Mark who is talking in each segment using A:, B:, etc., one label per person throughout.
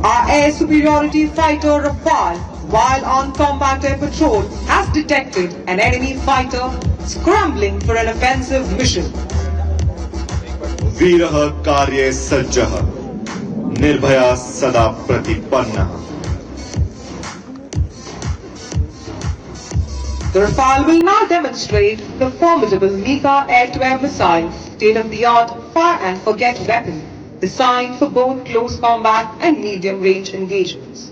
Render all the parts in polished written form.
A: Our air superiority fighter Rafale, while on combat air patrol, has detected an enemy fighter scrambling for an offensive mission.
B: वीरः कार्ये सज्जः, निर्भया सदा प्रतिपन्नः.
A: The Rafale will now demonstrate the formidable Nika air-to-air missile, state-of-the-art fire and forget weapon, designed for both close combat and medium-range engagements.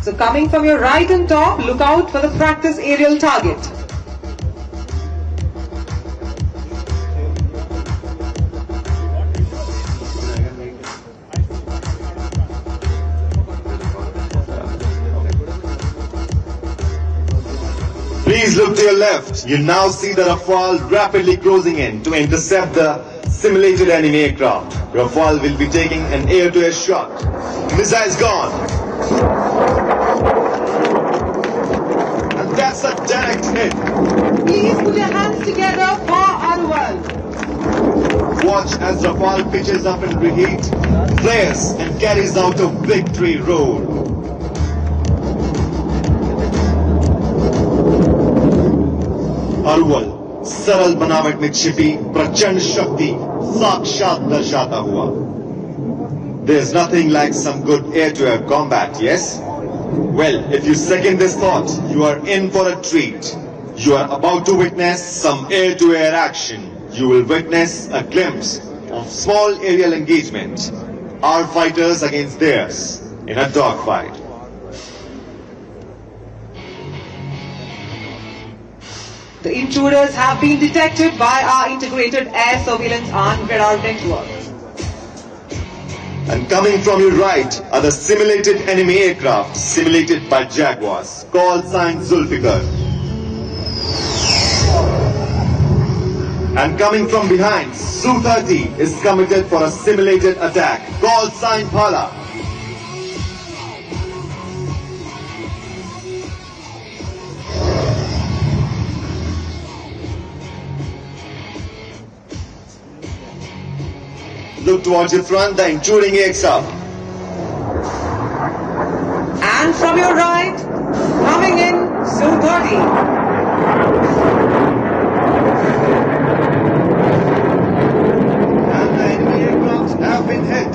A: So coming from your right and top, look out for the practice aerial target.
B: Please look to your left. You now see the Rafale rapidly closing in to intercept the simulated enemy aircraft. Rafale will be taking an air-to-air shot. Missiles gone. And that's a direct hit.
A: Please put your hands together for Arwal.
B: Watch as Rafale pitches up and reheat, flares and carries out a victory roll. Arwal सरल बनावट में छिपी प्रचंड शक्ति साक्षात दर्शाता हुआ. There's nothing like some good air-to-air combat, yes? Well, if you second this thought, you are in for a treat. You are about to witness some air-to-air action. You will witness a glimpse of small aerial engagement. Our fighters against theirs in a dogfight.
A: The intruders have been detected by our integrated air surveillance and radar network.
B: And coming from your right are the simulated enemy aircraft simulated by Jaguars, call sign Zulfikar. And coming from behind, Su-30 is committed for a simulated attack, call sign Phala. Look towards your front, the intruding aircraft.
A: And from your right, coming in, Su-30.
B: And the enemy aircraft have been hit.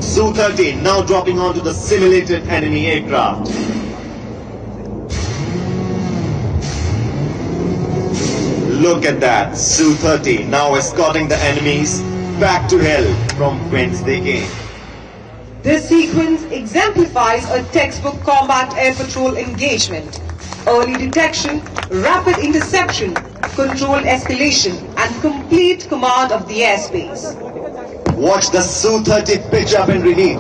B: Su-30 now dropping onto the simulated enemy aircraft. Look at that, Su-30 now escorting the enemies back to hell from whence they came.
A: This sequence exemplifies a textbook combat air patrol engagement. Early detection, rapid interception, controlled escalation, and complete command of the airspace.
B: Watch the Su-30 pitch up and reheat.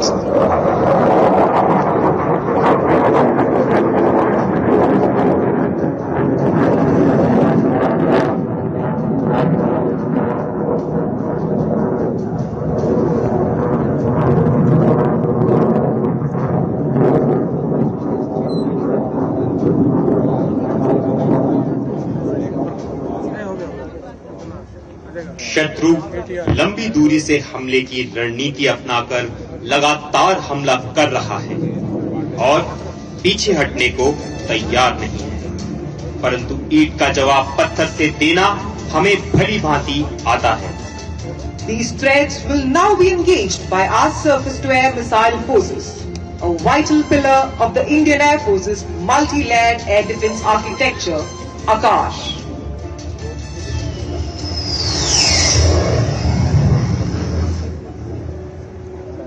C: शत्रु लंबी दूरी से हमले की रणनीति अपनाकर लगातार हमला कर रहा है और पीछे हटने को तैयार नहीं है, परंतु ईंट का जवाब पत्थर से देना हमें भली भांति आता है.
A: These threats will now be engaged by our surface-to-air missile forces, a vital pillar of the Indian Air Force's multi-layered air defense architecture, Akash.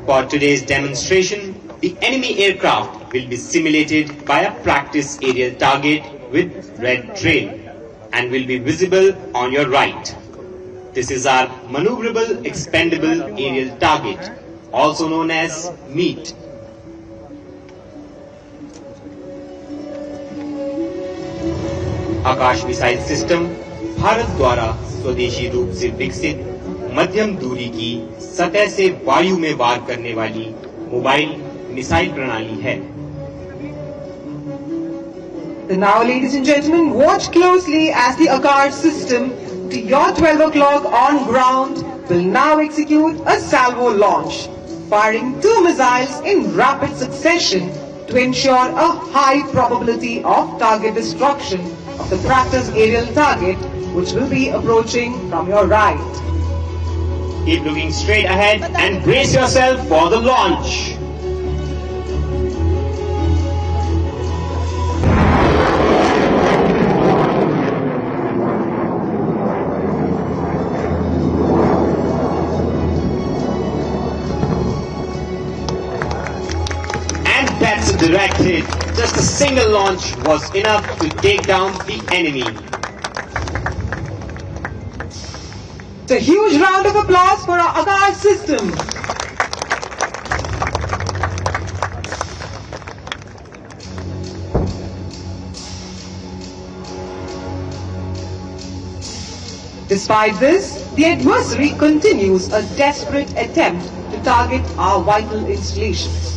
C: For today's demonstration, the enemy aircraft will be simulated by a practice aerial target with red trail and will be visible on your right. This is our Maneuverable Expendable Aerial Target, also known as MEAT. Akash missile system Bharat द्वारा स्वदेशी रूप से विकसित मध्यम दूरी की सतह से वायु में वार करने वाली मोबाइल मिसाइल प्रणाली है।
A: Now, ladies and gentlemen, watch closely as the Akash system to your 12 o'clock on ground will now execute a salvo launch, firing 2 missiles in rapid succession to ensure a high probability of target destruction of the practice aerial target, which will be approaching from your right.
C: Keep looking straight ahead and brace yourself for the launch. That's a direct hit. Just a single launch was enough to take down the enemy.
A: It's a huge round of applause for our Akash system. Despite this, the adversary continues a desperate attempt to target our vital installations.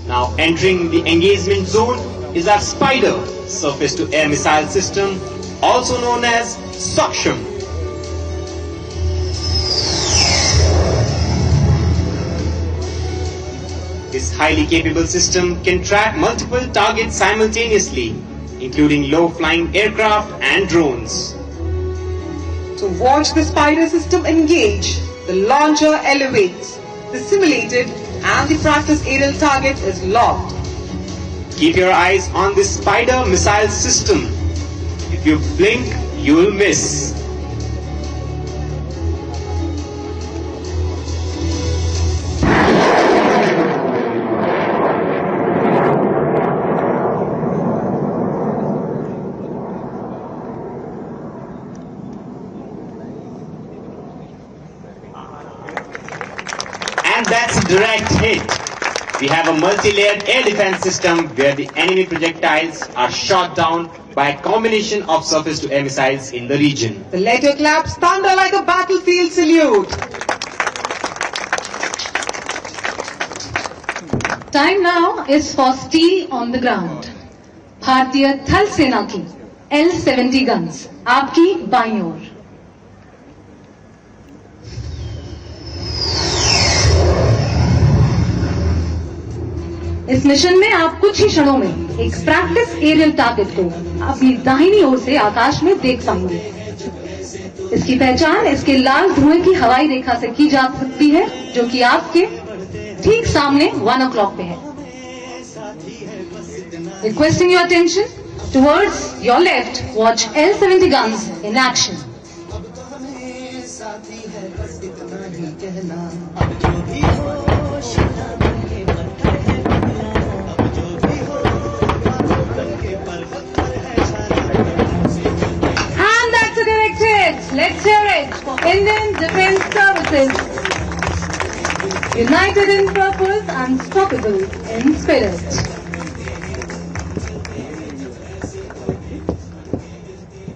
C: Now entering the engagement zone is our Spider surface-to-air missile system, also known as Saksham. This highly capable system can track multiple targets simultaneously, including low-flying aircraft and drones.
A: To watch the Spider system engage, the launcher elevates, the simulated and the practice aerial target is locked.
C: Keep your eyes on this Spider missile system. If you blink, you will miss. And that's a direct hit. We have a multi-layered air defense system where the enemy projectiles are shot down by a combination of surface-to-air missiles in the region.
A: The letter claps thunder like a battlefield salute.
D: Time now is for steel on the ground. भारतीय थल सेना की L-70 guns आपकी बाईं ओर। इस mission में आप कुछ ही क्षणों में एक प्रैक्टिस एरियल टारगेट को अपनी दाहिनी ओर से आकाश में देख पाएंगे। इसकी पहचान इसके लाल धुएं की हवाई रेखा से की जा सकती है, जो कि आपके ठीक सामने 1 o'clock पे है। Requesting your attention towards your left, watch L-70 guns in action. Let's hear it for Indian Defence Services. United in purpose, unstoppable in spirit.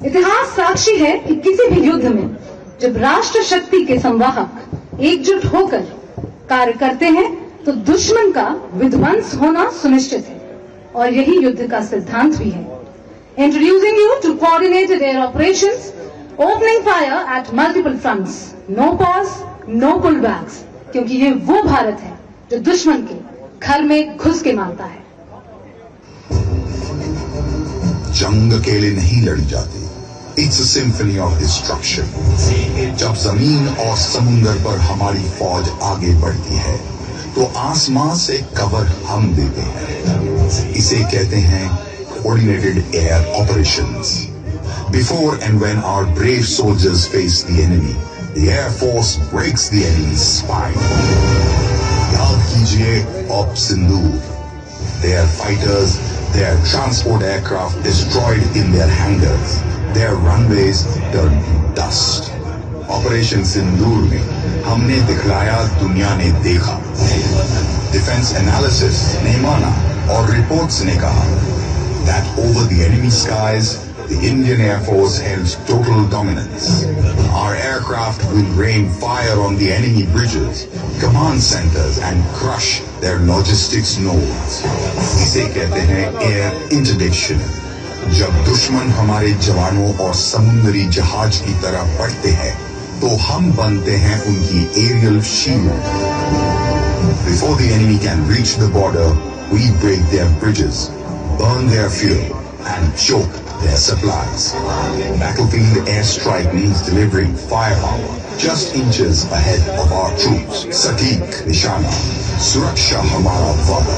D: इतिहास साक्षी है कि किसी भी युद्ध में जब राष्ट्र शक्ति के संवाहक एकजुट होकर कार्य करते हैं तो दुश्मन का विध्वंस होना सुनिश्चित है, और यही युद्ध का सिद्धांत भी है। Introducing you to coordinated air operations, opening fire at multiple fronts, no pause, no pullbacks, क्योंकि ये वो भारत है जो दुश्मन के घर में घुस के मारता है।
E: जंग अकेले नहीं लड़ी जाती, It's a symphony of destruction. जब जमीन और समुंदर पर हमारी फौज आगे बढ़ती है तो आसमान से कवर हम देते हैं। इसे कहते हैं coordinated air operations. Before and when our brave soldiers face the enemy, the Air Force breaks the enemy's spine. याद कीजिए Op Sindoor. Their fighters, their transport aircraft destroyed in their hangars, their runways turned to dust. Operation Sindoor में हमने दिखलाया, दुनिया ने देखा। Defence analysis ने माना और रिपोर्ट्स ने कहा that over the enemy skies, the Indian Air Force holds total dominance. Our aircraft will rain fire on the enemy bridges, command centers and crush their logistics nodes. इसे कहते हैं air interdiction. जब दुश्मन हमारे जवानों और समुद्री जहाज की तरह बढ़ते हैं, तो हम बनते हैं उनकी aerial shield. Before the enemy can reach the border, we break their bridges, burn their fuel, and choke their supplies. Battlefield airstrike means delivering firepower just inches ahead of our troops. सटीक निशाना, सुरक्षा हमारा वादा,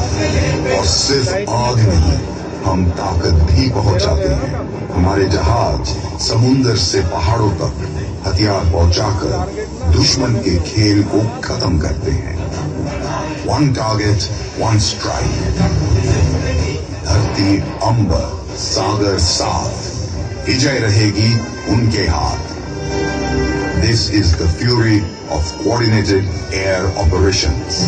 E: और सिर्फ आग नहीं, हम ताकत भी पहुंचाते हैं। हमारे जहाज समुंदर से पहाड़ों तक हथियार पहुंचाकर दुश्मन के खेल को खत्म करते हैं। One target, one strike. धरती अंबर सागर साथ, विजय रहेगी उनके हाथ। This is the fury of coordinated air operations.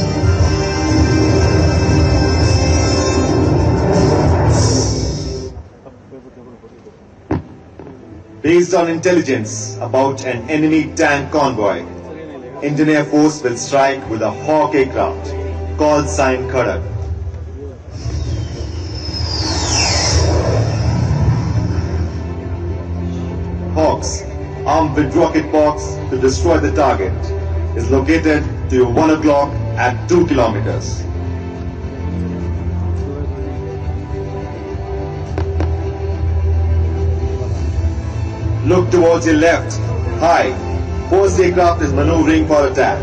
B: Based on intelligence about an enemy tank convoy, Indian Air Force will strike with a Hawk aircraft called sign Khadak. Hawks, armed with rocket box to destroy the target, is located to 1 o'clock at 2 kilometers. Look towards your left, high. First aircraft is maneuvering for attack.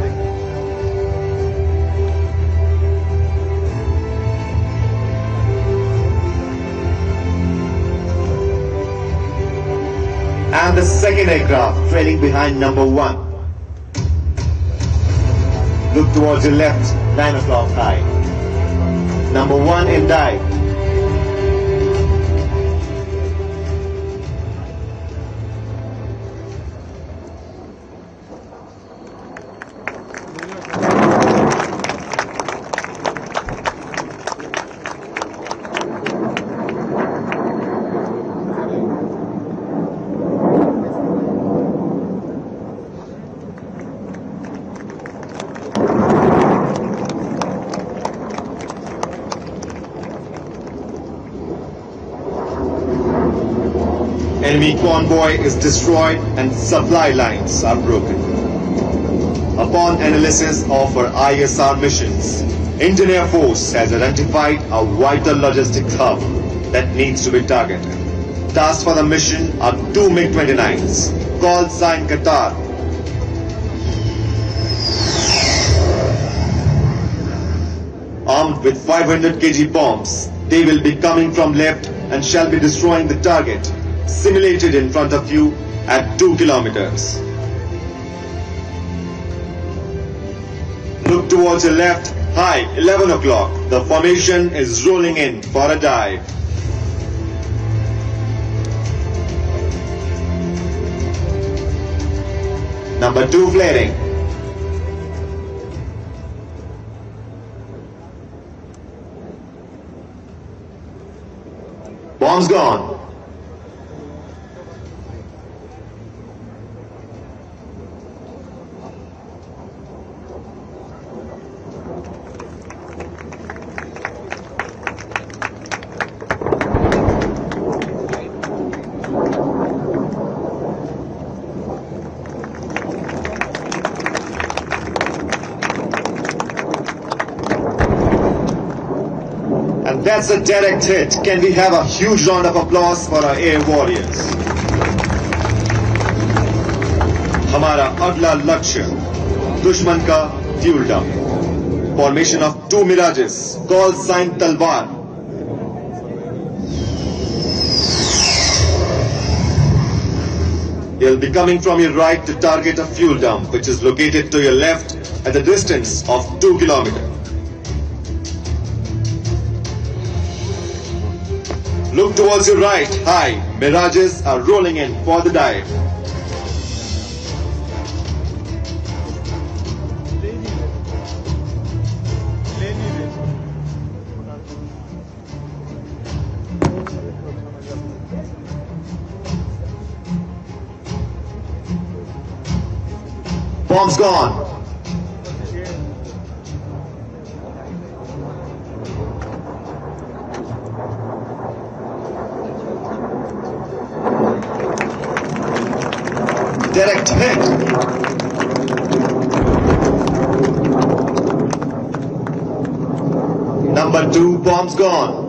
B: And the second aircraft trailing behind number 1. Look towards your left, 9 o'clock high. Number 1 in dive. Enemy convoy is destroyed and supply lines are broken. Upon analysis of our ISR missions, Indian Air Force has identified a vital logistics hub that needs to be targeted. Tasked for the mission are 2 MiG-29s called sign Qatar. Armed with 500 kg bombs, they will be coming from left and shall be destroying the target simulated in front of you at 2 kilometers. Look towards your left, high, 11 o'clock. The formation is rolling in for a dive. Number 2 flaring. Bombs gone. And that's a direct hit. Can we have a huge round of applause for our air warriors? हमारा अगला लक्ष्य दुश्मन का fuel dump. Formation of 2 Mirages called sign Talwar. They'll be coming from your right to target a fuel dump which is located to your left at a distance of 2 kilometers. Look towards your right, high. Mirages are rolling in for the dive. Bombs gone. Direct hit. Number 2 bombs gone.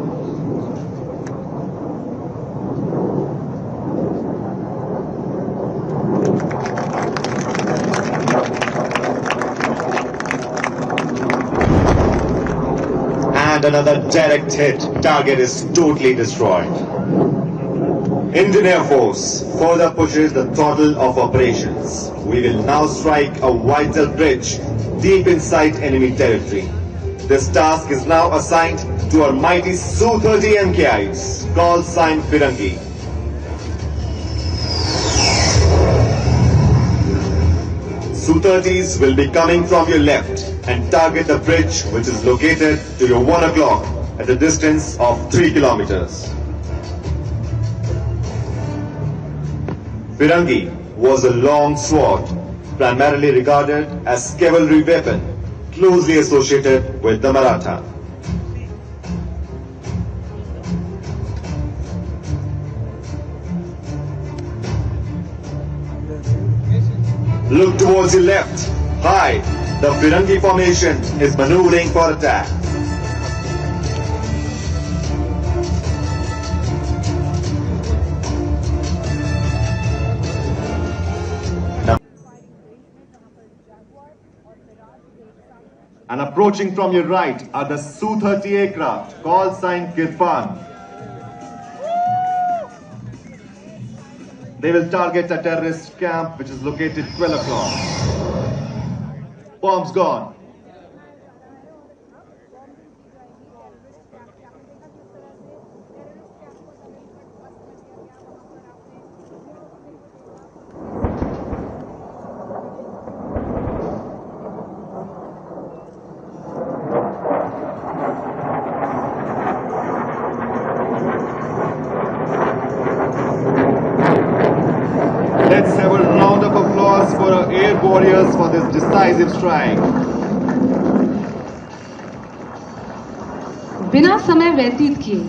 B: And another direct hit. Target is totally destroyed. Indian Air Force further pushes the throttle of operations. We will now strike a vital bridge deep inside enemy territory. This task is now assigned to our mighty Su-30 MKIs, call sign Firangi. Su-30s will be coming from your left and target the bridge which is located to your 1 o'clock at a distance of 3 kilometers. Firangi was a long sword, primarily regarded as cavalry weapon, closely associated with the Maratha. Look towards your left. High. The Firangi formation is maneuvering for attack. And approaching from your right are the Su-30 aircraft, call sign Kirpan. They will target a terrorist camp which is located 12 o'clock. Bombs gone. Let's have a round of applause for our air warriors for this decisive strike.
D: बिना समय व्यतीत किए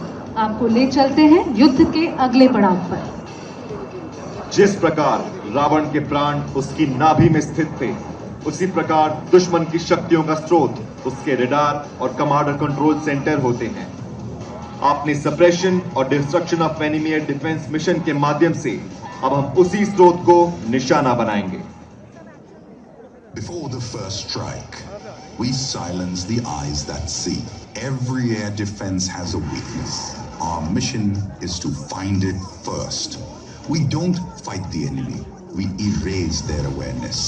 D: आपको ले चलते हैं युद्ध के अगले पड़ाव पर।
B: जिस प्रकार रावण के प्राण उसकी नाभि में स्थित थे, उसी प्रकार दुश्मन की शक्तियों का स्रोत उसके रडार और कमांडर कंट्रोल सेंटर होते हैं। आपने सप्रेशन और destruction of enemy air defence mission के माध्यम से अब हम उसी स्रोत को निशाना बनाएंगे।
E: Before the first strike, we silence the eyes that see. Every air defense has a weakness. Our mission is to find it first. We don't fight the enemy. We erase their awareness.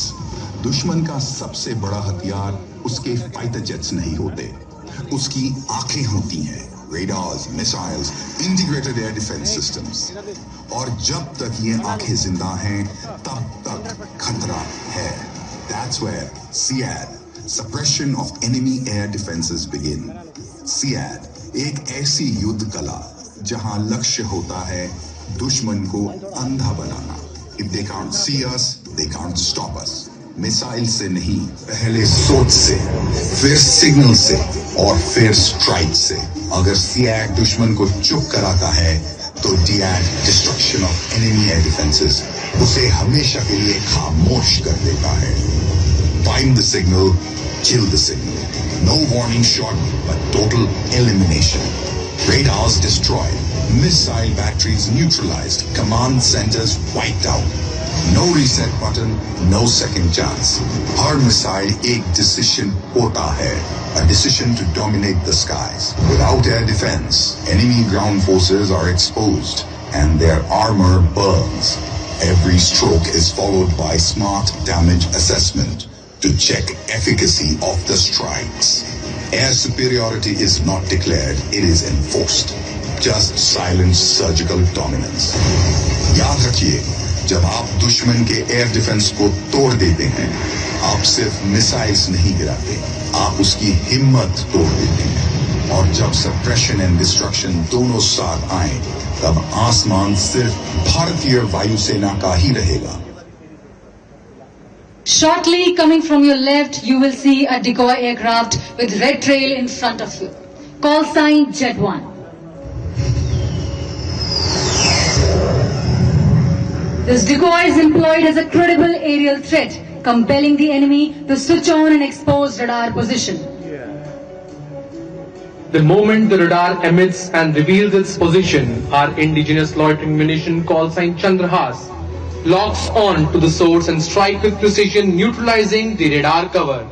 E: दुश्मन का सबसे बड़ा हथियार उसके fighter jets नहीं होते, उसकी आंखें होती हैं। Radars, missiles, integrated air defense systems. और जब तक ये आंखें जिंदा हैं, तब तक खतरा है। That's where SEAD, Suppression of Enemy Air Defenses begin. SEAD, एक ऐसी युद्ध कला जहां लक्ष्य होता है दुश्मन को अंधा बनाना। If they can't see us, they can't stop us. Missile से नहीं, पहले सोच से, फिर सिग्नल से और फिर स्ट्राइक से। अगर SEAD दुश्मन को चुप कराता है, तो DEAD, Destruction of Enemy Air Defenses, उसे हमेशा के लिए खामोश कर देता है। Find the signal, kill the signal. No warning shot, but total elimination. Radars destroyed, missile batteries neutralized, command centers wiped out. No reset button, no second chance. Her missile एक decision होता है, a decision to dominate the skies. Without air defense, enemy ground forces are exposed and their armor burns. Every stroke is followed by smart damage assessment to check efficacy of the strikes. Air superiority is not declared, it is enforced. Just silent surgical dominance. याद रखिए, जब आप दुश्मन के air defence को तोड़ देते हैं, आप सिर्फ मिसाइल्स नहीं गिराते, आप उसकी हिम्मत तोड़ देते हैं। और जब सप्रेशन एंड डिस्ट्रक्शन दोनों साथ आए, तब आसमान सिर्फ भारतीय वायुसेना का ही रहेगा।
D: Shortly coming from your left, you will see a decoy aircraft with red trail in front of you. Call sign Jet 1. This decoy is employed as a credible aerial threat, compelling the enemy to switch on an exposed radar position.
F: The moment the radar emits and reveals its position, our indigenous loitering munition call sign Chandrahas locks on to the source and strike with precision, neutralizing the radar cover.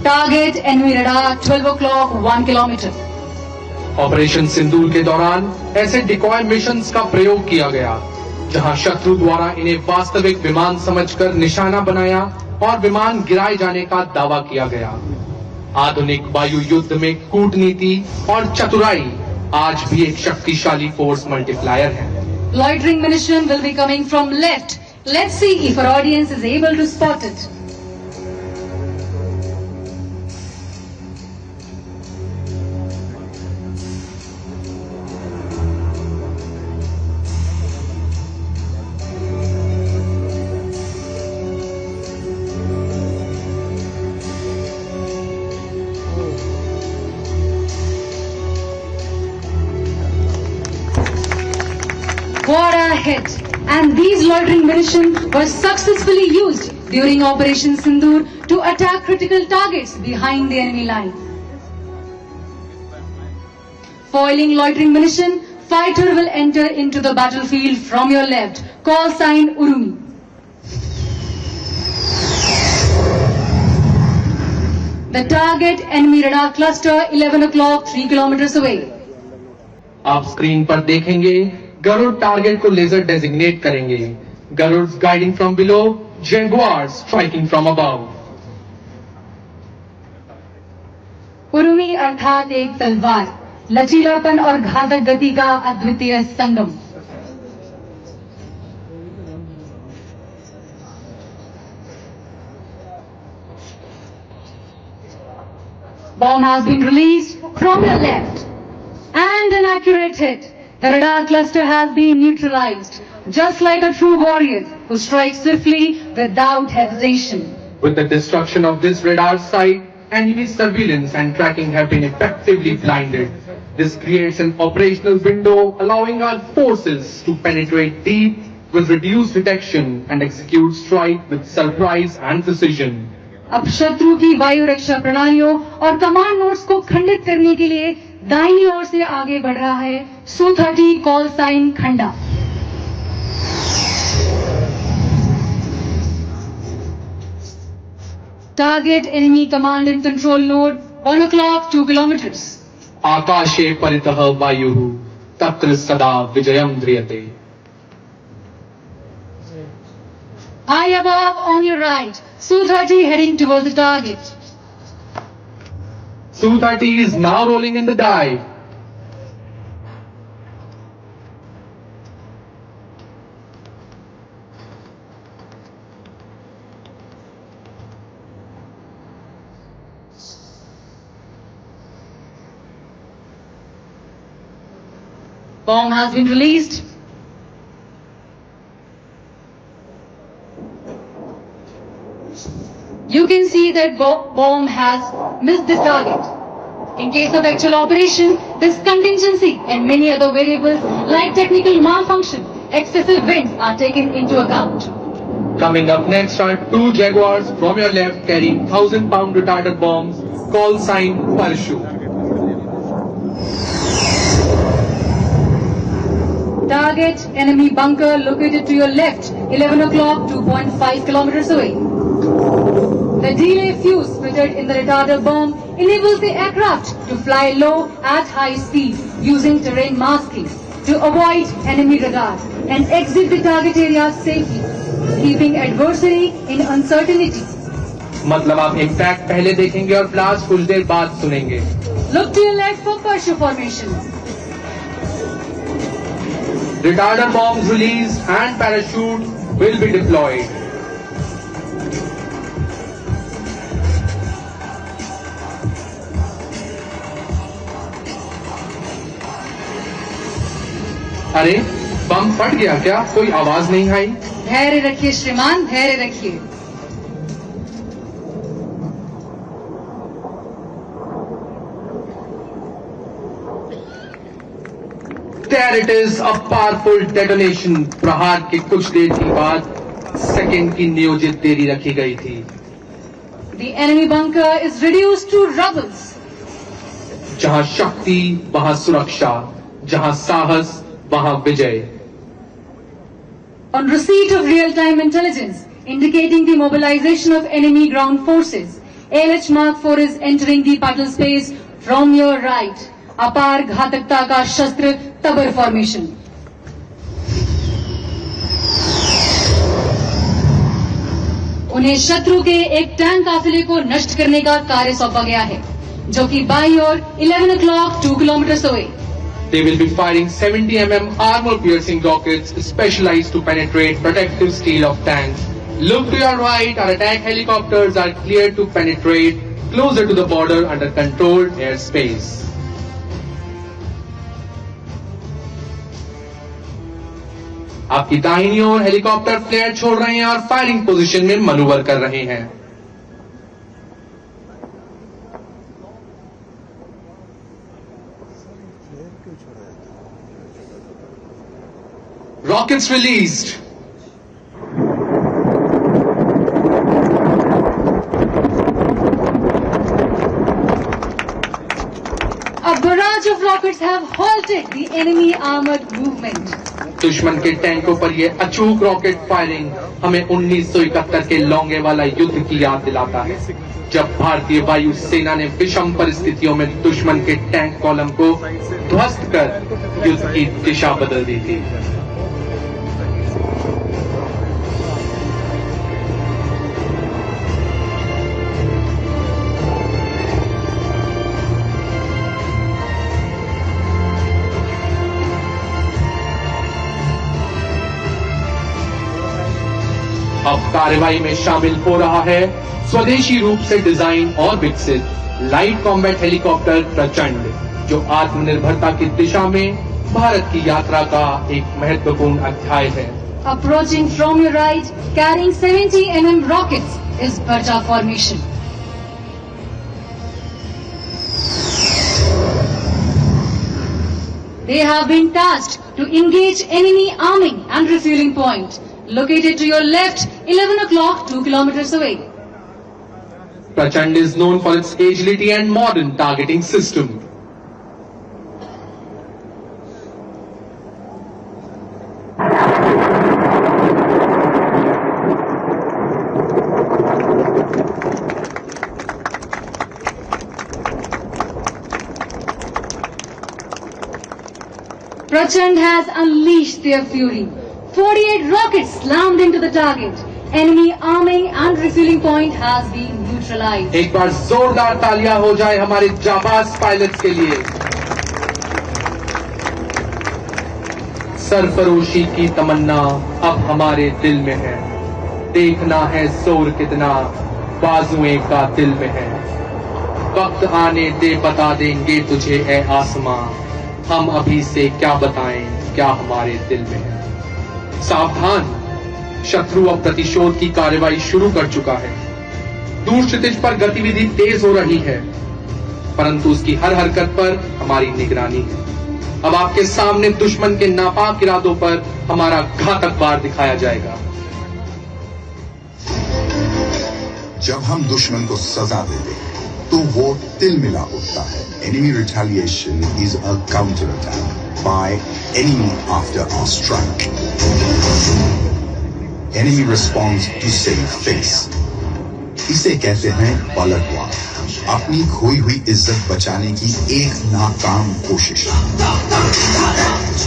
D: Target enemy radar 12 o'clock 1 kilometer.
F: Operation सिंदूर के दौरान ऐसे decoy missions का प्रयोग किया गया जहां शत्रु द्वारा इन्हें वास्तविक विमान समझकर निशाना बनाया और विमान गिराए जाने का दावा किया गया। आधुनिक वायु युद्ध में कूटनीति और चतुराई आज भी एक शक्तिशाली फोर्स मल्टीप्लायर है।
D: Loitering munition will be coming from left. Let's see if our audience is able to spot it. What a hit! And these loitering munition were successfully used during Operation Sindoor to attack critical targets behind the enemy line. Foiling loitering munition, fighter will enter into the battlefield from your left. Call sign Urumi. The target enemy radar cluster 11 o'clock 3 kilometers away.
F: आप screen पर देखेंगे Garuda target को laser designate करेंगे। Garuda guiding from below, jaguar striking from above.
D: Urumi अर्थात एक तलवार, लचीलापन और घातक गति का अद्वितीय संगम। Bomb has been released from your left and an accurate hit. The radar cluster has been neutralized, just like a true warrior who strikes swiftly without hesitation.
F: With the destruction of this radar site, enemy surveillance and tracking have been effectively blinded. This creates an operational window allowing our forces to penetrate deep with reduced detection and execute strike with surprise and precision.
D: अब शत्रु की वायु रक्षा प्रणालियों और command nodes को खंडित करने के लिए दाहिनी ओर से आगे बढ़ रहा है Su-30 call sign Khanda. Target enemy command and control node 1 o'clock 2 kilometers.
F: आकाशे परितः वायुः तत्र सदा विजयं ध्रियते।
D: High above on your right, Su-30 heading towards the target.
F: Su-30 is now rolling in the dive.
D: Bomb has been released. You can see that bomb has missed this target. In case of actual operation, this contingency and many other variables like technical malfunction, excessive winds are taken into account.
F: Coming up next are two Jaguars from your left carrying 1,000-pound retarder bombs, call sign Parachute.
D: Target enemy bunker located to your left, 11 o'clock 2.5 kilometers away. The delay fuse fitted in the retarder bomb enables the aircraft to fly low at high speed using terrain masking to avoid enemy radar and exit the target area safely, keeping adversary in uncertainty.
F: मतलब आप impact पहले देखेंगे और blast कुछ देर बाद सुनेंगे।
D: Look to your left for parachute formation.
F: Retarder bombs released and parachute will be deployed. अरे बम फट गया क्या? कोई आवाज नहीं आई।
D: धैर्य रखिए श्रीमान, धैर्य रखिए।
F: There it is, a powerful detonation. प्रहार के कुछ देर के बाद सेकंड की नियोजित देरी रखी गई थी।
D: The enemy bunker is reduced to rubbles.
F: जहां शक्ति वहां सुरक्षा, जहां साहस वहां विजय।
D: On receipt of real-time intelligence indicating the mobilization of enemy ground forces, ALH Mark 4 is entering the battle space from your right. अपार घातकता का शस्त्र तबर फॉर्मेशन। उन्हें शत्रु के एक टैंक काफिले को नष्ट करने का कार्य सौंपा गया है, जो कि बाईं ओर 11 o'clock 2 kilometers away।
F: They will be firing 70 mm armor-piercing rockets specialized to penetrate protective steel of tanks. Look to your right. Our attack helicopters are cleared to penetrate closer to the border under controlled airspace. आपकी दाहिनी ओर helicopter flare छोड़ रहे हैं और firing position में manoeuvre कर रहे हैं। Rockets released.
D: A barrage of rockets have halted the enemy armored movement.
F: दुश्मन के टैंकों पर यह अचूक रॉकेट फायरिंग हमें 1971 के लोंगेवाला युद्ध की याद दिलाता है, जब भारतीय वायु सेना ने विषम परिस्थितियों में दुश्मन के टैंक कॉलम को ध्वस्त कर युद्ध की दिशा बदल दी थी। अब कार्रवाई में शामिल हो रहा है स्वदेशी रूप से डिजाइन और विकसित लाइट कॉम्बैट हेलीकॉप्टर प्रचंड, जो आत्मनिर्भरता की दिशा में भारत की यात्रा का एक महत्वपूर्ण अध्याय है।
D: Approaching from your right, carrying 70 mm rockets, is Bharta formation. They have been tasked to engage enemy arming and refueling point, located to your left, 11 o'clock 2 kilometers away.
F: Prachand is known for its agility and modern targeting system.
D: Prachand has unleashed their fury. 48 rockets slammed into the target. Enemy arming and refueling point has been neutralized.
F: एक बार जोरदार तालियां हो जाए हमारे जाबाज pilots के लिए। सरफरोशी की तमन्ना अब हमारे दिल में है, देखना है जोर कितना बाजुएं का दिल में है। वक्त आने दे बता देंगे तुझे ए आसमां, हम अभी से क्या बताएं क्या हमारे दिल में है। सावधान, शत्रु अब प्रतिशोध की कार्रवाई शुरू कर चुका है। दूर क्षितिज पर गतिविधि तेज हो रही है, परंतु उसकी हर हरकत पर हमारी निगरानी है। अब आपके सामने दुश्मन के नापाक इरादों पर हमारा घातक वार दिखाया जाएगा।
E: जब हम दुश्मन को सजा देते तो वो तिलमिला उठता है। Enemy retaliation is a counterattack by enemy after our strike. Enemy responds to save face. इसे कहते हैं पलटवार, अपनी खोई हुई इज्जत बचाने की एक नाकाम कोशिश।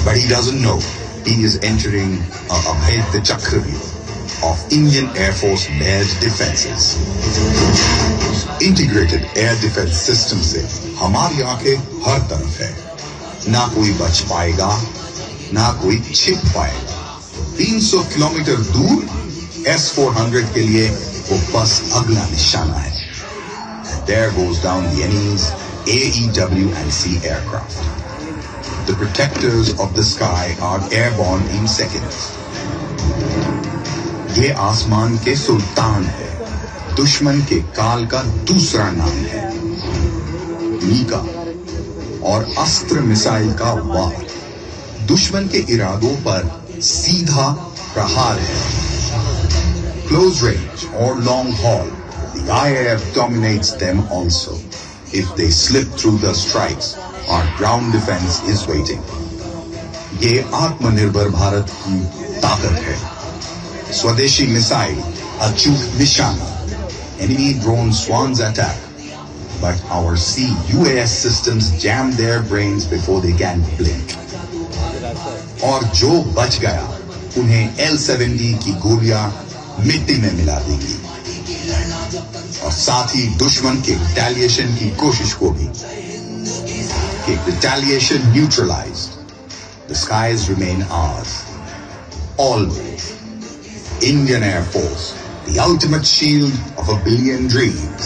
E: But he doesn't know he is entering a अभेद्य चक्रव्यूह of Indian Air Force layered defenses. Integrated air defense system से हमारी आंखें हर तरफ है, ना कोई बच पाएगा ना कोई छिप पाएगा। 300 किलोमीटर दूर S-400 के लिए वो बस अगला निशाना है। And there goes down the enemy's AEW and C aircraft. The protectors of the sky are airborne in seconds. ये आसमान के सुल्तान है, दुश्मन के काल का दूसरा नाम है। मीका और अस्त्र मिसाइल का वार दुश्मन के इरादों पर सीधा प्रहार है। Close range or long haul, the IAF dominates them also. If they slip through the strikes, our ground defense is waiting. ये आत्मनिर्भर भारत की ताकत है। स्वदेशी मिसाइल अचूक निशाना, enemy drone swans attack, but our C-UAS systems jam their brains before they can blink. और जो बच गया उन्हें L-70 की गोलियां मिट्टी में मिला देंगी और साथ ही दुश्मन के रिटेलिएशन की कोशिश को भी। Retaliation neutralized. The skies remain ours. Always. Indian Air Force, the ultimate shield of a billion dreams.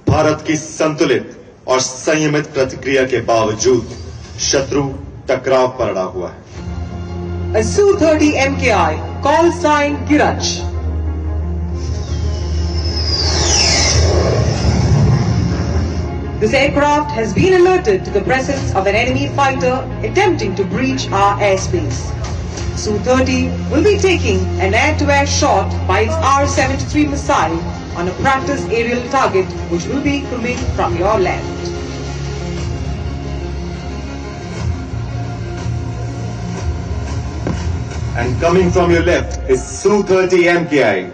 B: Bharat की संतुलित और संयमित प्रतिक्रिया के बावजूद शत्रु टकराव पर अड़ा हुआ है।
A: A Su-30 MKI, call sign Girach. This aircraft has been alerted to the presence of an enemy fighter attempting to breach our airspace. Su-30 will be taking an air-to-air shot by its R-73 missile on a practice aerial target which will be coming from your left.
B: And coming from your left is Su-30 MKI.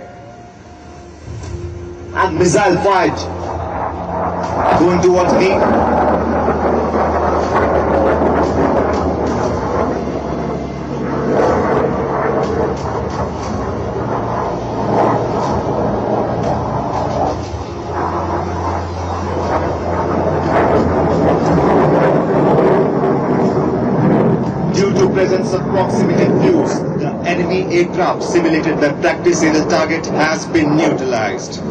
B: And missile fight. Going towards me. Due to presence of proximity fuse, the enemy aircraft simulated by practice aerial target has been neutralized.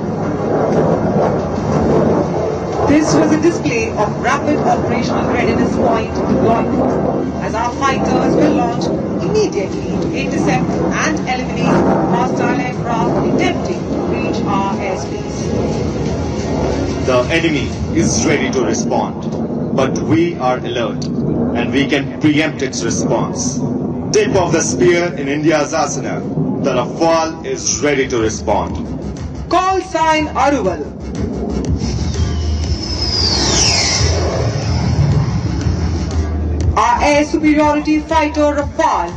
A: This was a display of rapid operational readiness point deployment, as our fighters will launch immediately to intercept and eliminate hostile aircraft attempting to reach our airspace.
B: The enemy is ready to respond, but we are alert and we can preempt its response. Tip of the spear in India's arsenal, the Rafale is ready to respond.
A: Call sign Aruval. Our air superiority fighter Rafale